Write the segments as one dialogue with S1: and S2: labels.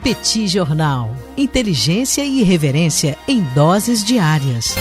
S1: Petit Jornal. Inteligência e irreverência em doses diárias.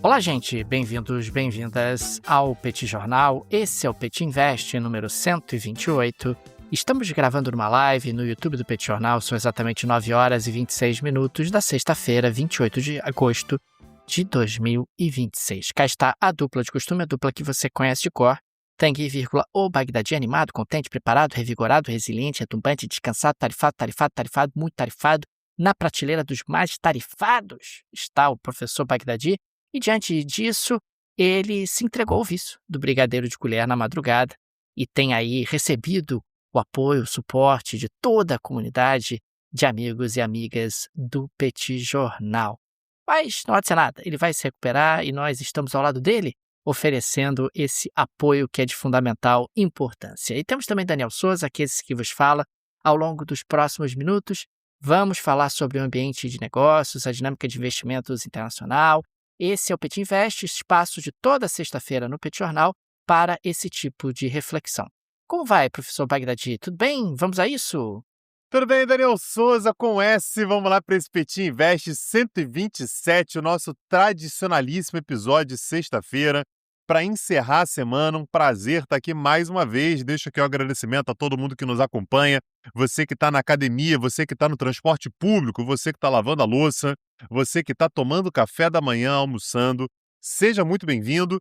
S2: Olá, gente. Bem-vindos, bem-vindas ao Petit Jornal. Esse é o Petit Invest número 128. Estamos gravando numa live no YouTube do Petit Jornal. São exatamente 9 horas e 26 minutos da sexta-feira, 28 de agosto de 2026. Cá está a dupla de costume, a dupla que você conhece de cor. Tanguy, o Bagdadi animado, contente, preparado, revigorado, resiliente, retumbante, descansado, tarifado, muito tarifado. Na prateleira dos mais tarifados está o professor Bagdadi. E diante disso, ele se entregou ao vício do brigadeiro de colher na madrugada e tem aí recebido o apoio, o suporte de toda a comunidade de amigos e amigas do Petit Jornal. Mas não há de ser nada, ele vai se recuperar e nós estamos ao lado dele, oferecendo esse apoio que é de fundamental importância. E temos também Daniel Souza, aquele que vos fala. Ao longo dos próximos minutos, vamos falar sobre o ambiente de negócios, a dinâmica de investimentos internacional. Esse é o Petit Invest, espaço de toda sexta-feira no Petit Jornal para esse tipo de reflexão. Como vai, professor Bagdadi? Tudo bem? Vamos a isso?
S3: Tudo bem, Daniel Souza com S. Vamos lá para esse Petit Invest 127, o nosso tradicionalíssimo episódio de sexta-feira. Para encerrar a semana, um prazer estar aqui mais uma vez. Deixo aqui o agradecimento a todo mundo que nos acompanha. Você que está na academia, você que está no transporte público, você que está lavando a louça, você que está tomando café da manhã, almoçando. Seja muito bem-vindo.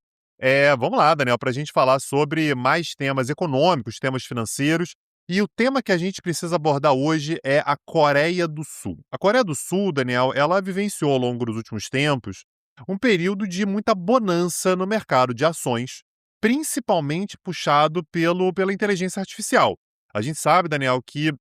S3: Vamos lá, Daniel, para a gente falar sobre mais temas econômicos, temas financeiros. E o tema que a gente precisa abordar hoje é a Coreia do Sul. A Coreia do Sul, Daniel, ela vivenciou ao longo dos últimos tempos um período de muita bonança no mercado de ações, principalmente puxado pela inteligência artificial. A gente sabe, Daniel, que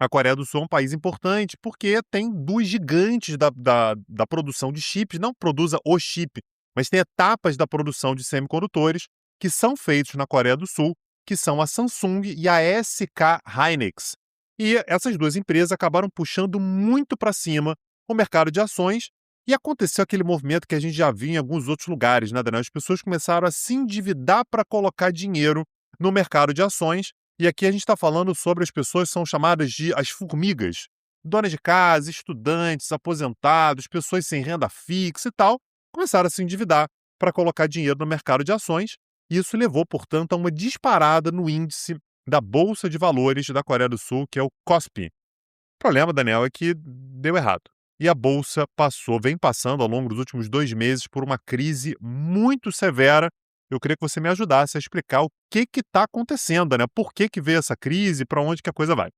S3: a Coreia do Sul é um país importante porque tem duas gigantes da produção de chips, não produza o chip, mas tem etapas da produção de semicondutores que são feitos na Coreia do Sul, que são a Samsung e a SK Hynix. E essas duas empresas acabaram puxando muito para cima o mercado de ações e aconteceu aquele movimento que a gente já viu em alguns outros lugares, né, Daniel? As pessoas começaram a se endividar para colocar dinheiro no mercado de ações e aqui a gente está falando sobre as pessoas que são chamadas de as formigas. Donas de casa, estudantes, aposentados, pessoas sem renda fixa e tal, começaram a se endividar para colocar dinheiro no mercado de ações. Isso levou, portanto, a uma disparada no índice da Bolsa de Valores da Coreia do Sul, que é o KOSPI. O problema, Daniel, é que deu errado. E a Bolsa vem passando ao longo dos últimos 2 meses por uma crise muito severa. Eu queria que você me ajudasse a explicar o que está acontecendo, né? Por que veio essa crise, para onde que a coisa vai?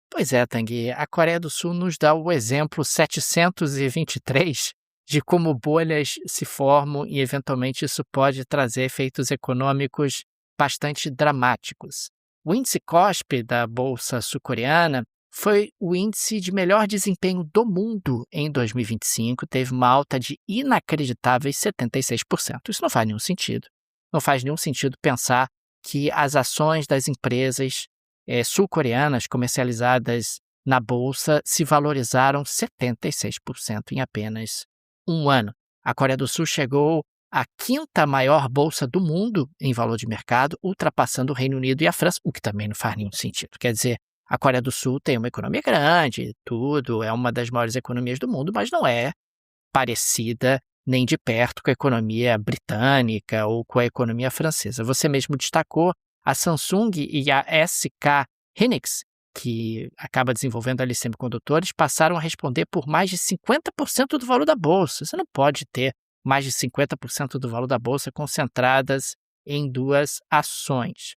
S2: Pois é, Tanguy, a Coreia do Sul nos dá o exemplo 723 de como bolhas se formam e, eventualmente, isso pode trazer efeitos econômicos bastante dramáticos. O índice KOSPI da Bolsa sul-coreana foi o índice de melhor desempenho do mundo em 2025, teve uma alta de inacreditáveis 76%. Isso não faz nenhum sentido. Não faz nenhum sentido pensar que as ações das empresas sul-coreanas comercializadas na Bolsa se valorizaram 76% em apenas um ano. A Coreia do Sul chegou à 5ª maior bolsa do mundo em valor de mercado, ultrapassando o Reino Unido e a França, o que também não faz nenhum sentido. Quer dizer, a Coreia do Sul tem uma economia grande, tudo, é uma das maiores economias do mundo, mas não é parecida nem de perto com a economia britânica ou com a economia francesa. Você mesmo destacou a Samsung e a SK Hynix, que acaba desenvolvendo ali semicondutores, passaram a responder por mais de 50% do valor da bolsa. Você não pode ter mais de 50% do valor da bolsa concentradas em duas ações.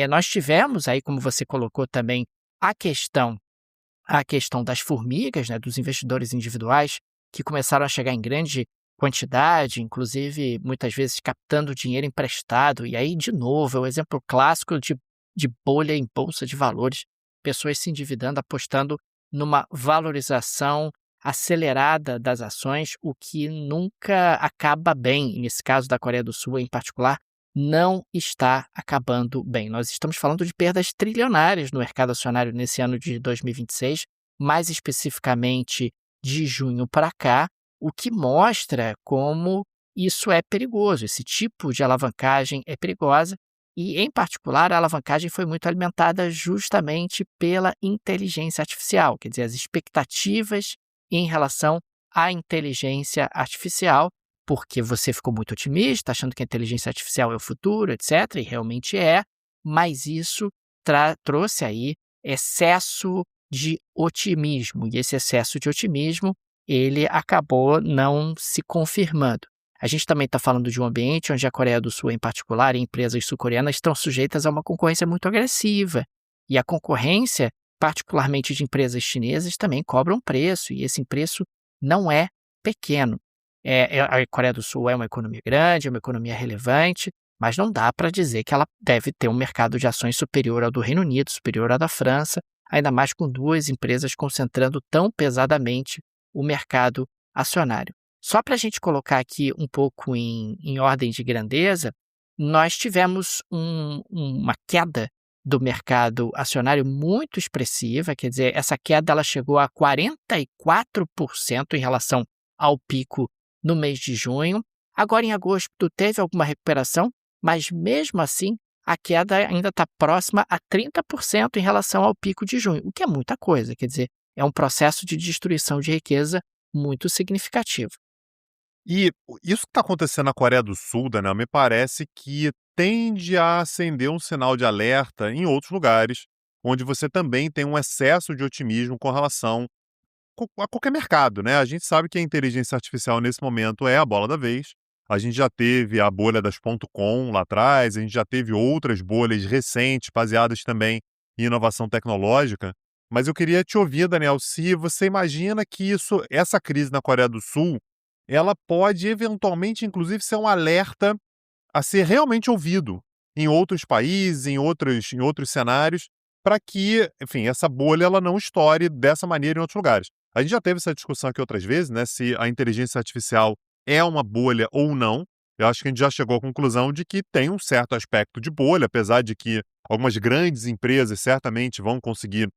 S2: Nós tivemos aí, como você colocou também, a questão das formigas, né, dos investidores individuais, que começaram a chegar em grande quantidade, inclusive muitas vezes captando dinheiro emprestado. E aí, de novo, é o exemplo clássico de bolha em bolsa de valores. Pessoas se endividando, apostando numa valorização acelerada das ações, o que nunca acaba bem. Nesse caso da Coreia do Sul, em particular, não está acabando bem. Nós estamos falando de perdas trilionárias no mercado acionário nesse ano de 2026, mais especificamente de junho para cá, o que mostra como isso é perigoso, esse tipo de alavancagem é perigosa e, em particular, a alavancagem foi muito alimentada justamente pela inteligência artificial, quer dizer, as expectativas em relação à inteligência artificial, porque você ficou muito otimista, achando que a inteligência artificial é o futuro, etc., e realmente é, mas isso trouxe aí excesso de otimismo, e esse excesso de otimismo, ele acabou não se confirmando. A gente também está falando de um ambiente onde a Coreia do Sul, em particular, e empresas sul-coreanas estão sujeitas a uma concorrência muito agressiva. E a concorrência, particularmente de empresas chinesas, também cobra um preço, e esse preço não é pequeno. A Coreia do Sul é uma economia grande, é uma economia relevante, mas não dá para dizer que ela deve ter um mercado de ações superior ao do Reino Unido, superior ao da França, ainda mais com duas empresas concentrando tão pesadamente o mercado acionário. Só para a gente colocar aqui um pouco em ordem de grandeza, nós tivemos uma queda do mercado acionário muito expressiva, quer dizer, essa queda ela chegou a 44% em relação ao pico no mês de junho. Agora, em agosto, teve alguma recuperação, mas mesmo assim, a queda ainda está próxima a 30% em relação ao pico de junho, o que é muita coisa, quer dizer, é um processo de destruição de riqueza muito significativo.
S3: E isso que está acontecendo na Coreia do Sul, Daniel, me parece que tende a acender um sinal de alerta em outros lugares, onde você também tem um excesso de otimismo com relação a qualquer mercado, né? A gente sabe que a inteligência artificial nesse momento é a bola da vez. A gente já teve a bolha das .com lá atrás, a gente já teve outras bolhas recentes, baseadas também em inovação tecnológica. Mas eu queria te ouvir, Daniel, se você imagina que essa crise na Coreia do Sul, ela pode eventualmente, inclusive, ser um alerta a ser realmente ouvido em outros países, em outros cenários, para que, enfim, essa bolha ela não estoure dessa maneira em outros lugares. A gente já teve essa discussão aqui outras vezes, né, se a inteligência artificial é uma bolha ou não. Eu acho que a gente já chegou à conclusão de que tem um certo aspecto de bolha, apesar de que algumas grandes empresas certamente vão conseguir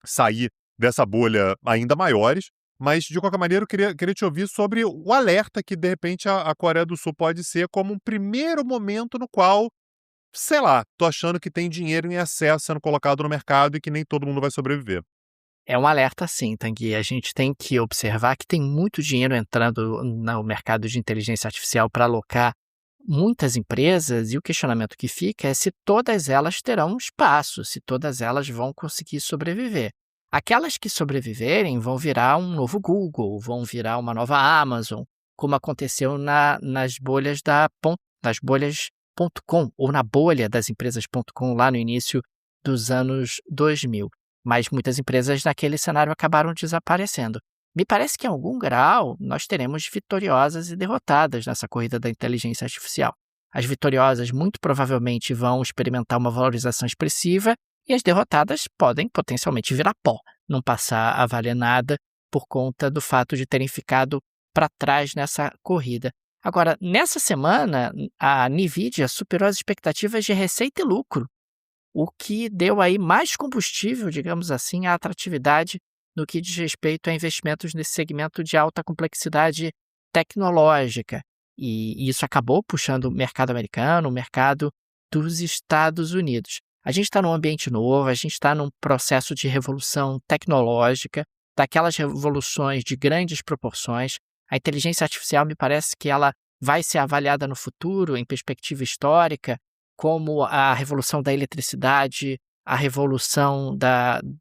S3: sair dessa bolha ainda maiores. Mas, de qualquer maneira, eu queria te ouvir sobre o alerta que, de repente, a Coreia do Sul pode ser como um primeiro momento no qual, sei lá, tô achando que tem dinheiro em excesso sendo colocado no mercado e que nem todo mundo vai sobreviver.
S2: É um alerta sim, Tanguy. A gente tem que observar que tem muito dinheiro entrando no mercado de inteligência artificial para alocar muitas empresas, e o questionamento que fica é se todas elas terão espaço, se todas elas vão conseguir sobreviver. Aquelas que sobreviverem vão virar um novo Google, vão virar uma nova Amazon, como aconteceu nas bolhas das bolhas .com, ou na bolha das empresas .com lá no início dos anos 2000. Mas muitas empresas naquele cenário acabaram desaparecendo. Me parece que em algum grau nós teremos vitoriosas e derrotadas nessa corrida da inteligência artificial. As vitoriosas muito provavelmente vão experimentar uma valorização expressiva e as derrotadas podem potencialmente virar pó, não passar a valer nada por conta do fato de terem ficado para trás nessa corrida. Agora, nessa semana, a NVIDIA superou as expectativas de receita e lucro, o que deu aí mais combustível, digamos assim, à atratividade no que diz respeito a investimentos nesse segmento de alta complexidade tecnológica. E isso acabou puxando o mercado americano, o mercado dos Estados Unidos. A gente está num ambiente novo, a gente está num processo de revolução tecnológica, daquelas revoluções de grandes proporções. A inteligência artificial me parece que ela vai ser avaliada no futuro, em perspectiva histórica, como a revolução da eletricidade, a revolução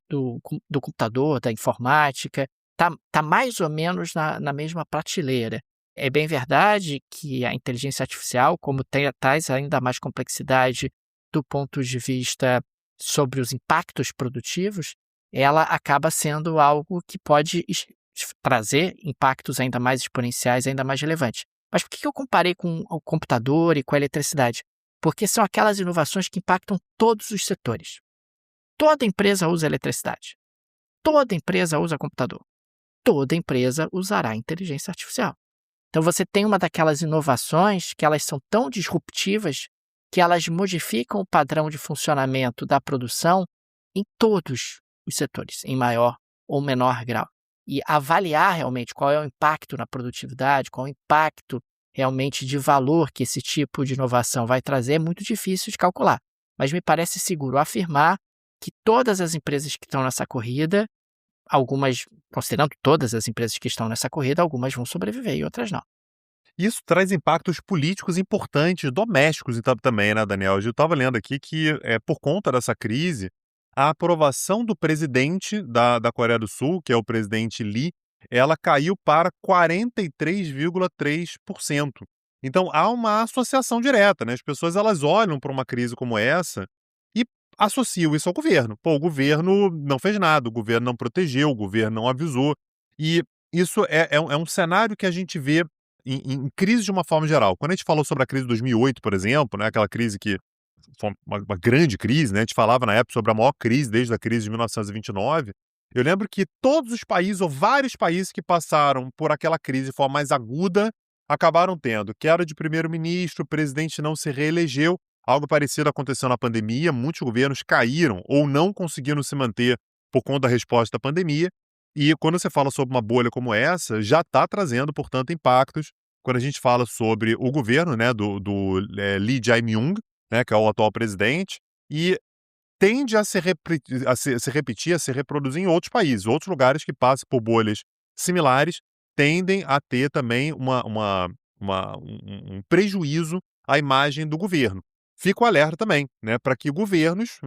S2: do computador, da informática, tá mais ou menos na mesma prateleira. É bem verdade que a inteligência artificial, como traz ainda mais complexidade do ponto de vista sobre os impactos produtivos, ela acaba sendo algo que pode trazer impactos ainda mais exponenciais, ainda mais relevantes. Mas por que eu comparei com o computador e com a eletricidade? Porque são aquelas inovações que impactam todos os setores. Toda empresa usa eletricidade. Toda empresa usa computador. Toda empresa usará inteligência artificial. Então você tem uma daquelas inovações que elas são tão disruptivas que elas modificam o padrão de funcionamento da produção em todos os setores, em maior ou menor grau. E avaliar realmente qual é o impacto na produtividade, qual é o impacto realmente de valor que esse tipo de inovação vai trazer é muito difícil de calcular. Mas me parece seguro afirmar que todas as empresas que estão nessa corrida, algumas, considerando todas as empresas que estão nessa corrida, algumas vão sobreviver e outras não.
S3: Isso traz impactos políticos importantes, domésticos então, também, né, Daniel? Eu estava lendo aqui que, por conta dessa crise, a aprovação do presidente da Coreia do Sul, que é o presidente Lee, ela caiu para 43,3%. Então, há uma associação direta, né? As pessoas elas olham para uma crise como essa e associam isso ao governo. Pô, o governo não fez nada, o governo não protegeu, o governo não avisou. E isso é um cenário que a gente vê em crise de uma forma geral. Quando a gente falou sobre a crise de 2008, por exemplo, né, aquela crise que foi uma grande crise, né, a gente falava na época sobre a maior crise desde a crise de 1929, eu lembro que todos os países, ou vários países que passaram por aquela crise de forma mais aguda, acabaram tendo queda de primeiro-ministro, o presidente não se reelegeu, algo parecido aconteceu na pandemia, muitos governos caíram ou não conseguiram se manter por conta da resposta à pandemia, e quando você fala sobre uma bolha como essa, já está trazendo, portanto, impactos. Quando a gente fala sobre o governo, né, do Lee Jae-myung, né, que é o atual presidente, e tende a se repetir, a se reproduzir em outros países. Outros lugares que passam por bolhas similares tendem a ter também um prejuízo à imagem do governo. Fica o alerta também, né, para que governos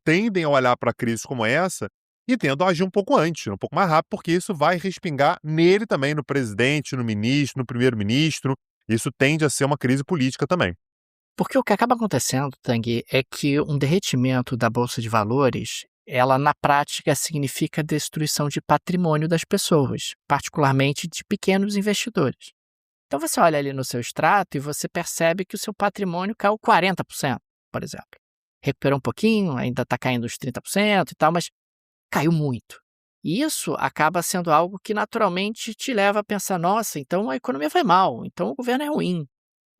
S3: tendem a olhar para crises como essa e tendam a agir um pouco antes, um pouco mais rápido, porque isso vai respingar nele também, no presidente, no ministro, no primeiro-ministro. Isso tende a ser uma crise política também.
S2: Porque o que acaba acontecendo, Tanguy, é que um derretimento da Bolsa de Valores, ela na prática significa destruição de patrimônio das pessoas, particularmente de pequenos investidores. Então você olha ali no seu extrato e você percebe que o seu patrimônio caiu 40%, por exemplo. Recuperou um pouquinho, ainda está caindo uns 30% e tal, mas caiu muito. E isso acaba sendo algo que naturalmente te leva a pensar, nossa, então a economia vai mal, então o governo é ruim.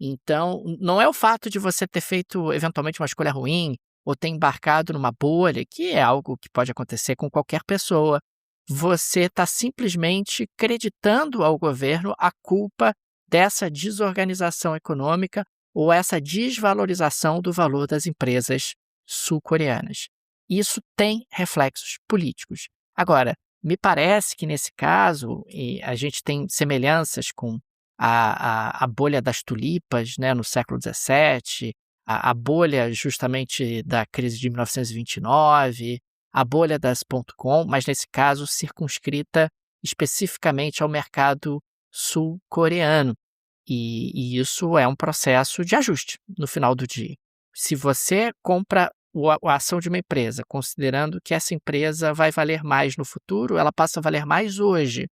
S2: Então, não é o fato de você ter feito eventualmente uma escolha ruim ou ter embarcado numa bolha, que é algo que pode acontecer com qualquer pessoa. Você está simplesmente creditando ao governo a culpa dessa desorganização econômica ou essa desvalorização do valor das empresas sul-coreanas. Isso tem reflexos políticos. Agora, me parece que nesse caso, e a gente tem semelhanças com a bolha das tulipas, né, no século XVII, a bolha justamente da crise de 1929, a bolha das .com, mas nesse caso circunscrita especificamente ao mercado sul-coreano. E isso é um processo de ajuste no final do dia. Se você compra a ação de uma empresa, considerando que essa empresa vai valer mais no futuro, ela passa a valer mais hoje.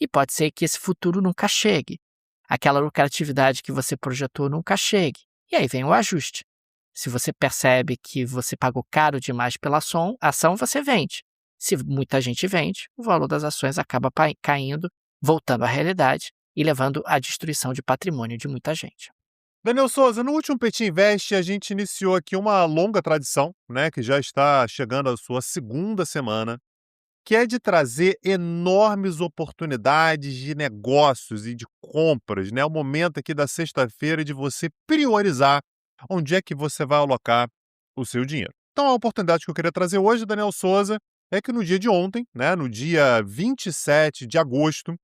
S2: E pode ser que esse futuro nunca chegue. Aquela lucratividade que você projetou nunca chegue. E aí vem o ajuste. Se você percebe que você pagou caro demais pela ação, você vende. Se muita gente vende, o valor das ações acaba caindo, voltando à realidade e levando à destruição de patrimônio de muita gente.
S3: Daniel Souza, no último Petit Invest, a gente iniciou aqui uma longa tradição, né, que já está chegando à sua segunda semana, que é de trazer enormes oportunidades de negócios e de compras, né? O momento aqui da sexta-feira de você priorizar onde é que você vai alocar o seu dinheiro. Então, a oportunidade que eu queria trazer hoje, Daniel Souza, é que no dia de ontem, né, no dia 27 de agosto,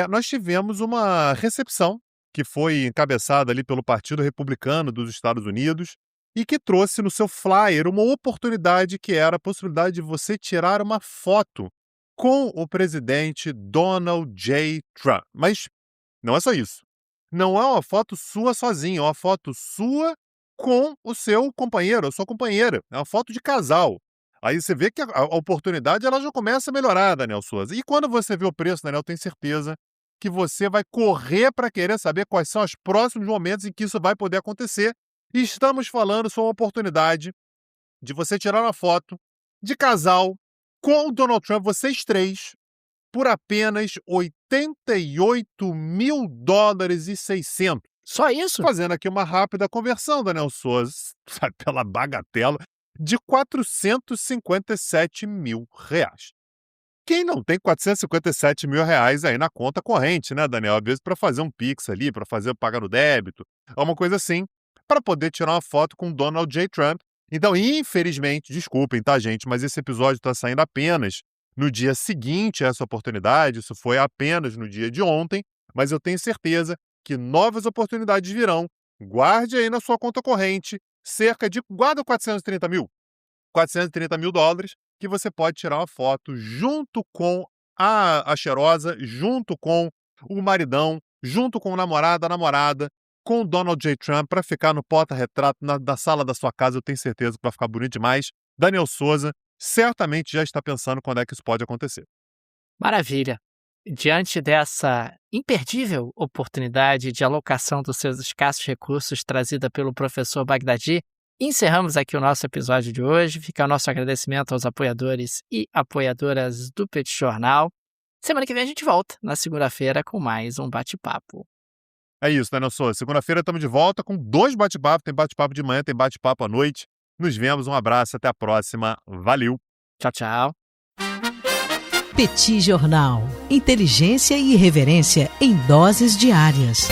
S3: nós tivemos uma recepção que foi encabeçada ali pelo Partido Republicano dos Estados Unidos, e que trouxe no seu flyer uma oportunidade que era a possibilidade de você tirar uma foto com o presidente Donald J. Trump. Mas não é só isso. Não é uma foto sua sozinho, é uma foto sua com o seu companheiro, a sua companheira. É uma foto de casal. Aí você vê que a oportunidade ela já começa a melhorar, Daniel Souza. E quando você vê o preço, Daniel, eu tenho certeza que você vai correr para querer saber quais são os próximos momentos em que isso vai poder acontecer. E estamos falando sobre uma oportunidade de você tirar uma foto de casal com o Donald Trump, vocês três, por apenas $88.600.
S2: Só isso?
S3: Fazendo aqui uma rápida conversão, Daniel Souza, pela bagatela de R$ 457 mil. quem não tem 457 mil reais aí na conta corrente, né, Daniel? Às vezes para fazer um Pix ali, para pagar no débito, uma coisa assim, para poder tirar uma foto com Donald J. Trump. Então, infelizmente, desculpem, tá, gente, mas esse episódio está saindo apenas no dia seguinte a essa oportunidade, isso foi apenas no dia de ontem, mas eu tenho certeza que novas oportunidades virão. Guarde aí na sua conta corrente guarda 430 mil dólares, que você pode tirar uma foto junto com a cheirosa, junto com o maridão, junto com o namorado, a namorada, com o Donald J. Trump, para ficar no porta-retrato da sala da sua casa. Eu tenho certeza que vai ficar bonito demais. Daniel Souza certamente já está pensando quando é que isso pode acontecer.
S2: Maravilha! Diante dessa imperdível oportunidade de alocação dos seus escassos recursos trazida pelo professor Bagdadi, encerramos aqui o nosso episódio de hoje. Fica o nosso agradecimento aos apoiadores e apoiadoras do Petit Jornal. Semana que vem a gente volta, na segunda-feira, com mais um bate-papo.
S3: É isso, Daniel Souza. Segunda-feira estamos de volta com 2 bate-papos. Tem bate-papo de manhã, tem bate-papo à noite. Nos vemos, um abraço, até a próxima. Valeu!
S2: Tchau, tchau.
S1: Petit Jornal. Inteligência e irreverência em doses diárias.